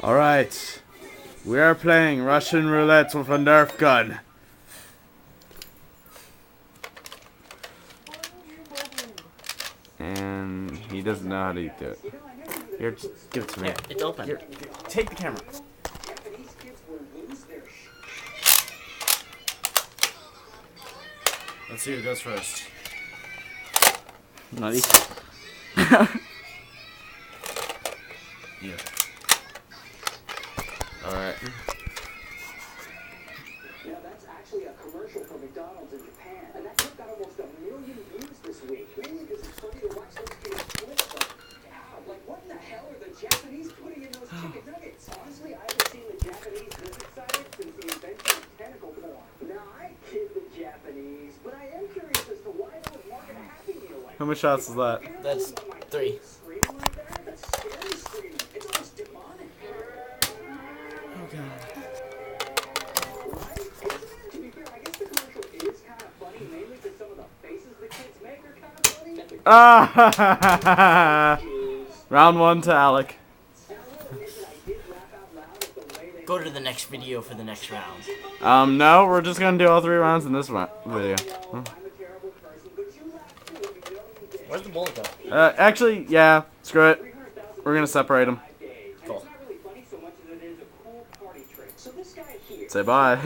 Alright. We are playing Russian roulette with a Nerf gun. And he doesn't know how to do it. Here, just give it to me. Yeah, it's open. Here, take the camera. Let's see who goes first. Nutty. Yeah. Alright. Yeah, that's actually a commercial for McDonald's in Japan. And that clip got almost 1 million views this week. Mainly because it's funny to watch those kids flip them. God, like what in the hell are the Japanese putting in those chicken nuggets? Honestly, I haven't seen the Japanese this excited since the invention of tentacle porn. Now, I kid the Japanese, but I am curious as to why they would market a Happy Meal like How many shots is that? That's 3. screaming like that. That's scary screaming. It's almost demonic. Oh god. To be fair, I guess the commercial is kind of funny, mainly because some of the faces the kids make are kind of funny. Ah! Round 1 to Alec. Go to the next video for the next round. No, we're just gonna do all 3 rounds in this video. Where's the bullet go? Actually, yeah, screw it. We're gonna separate them. Cool. Say bye.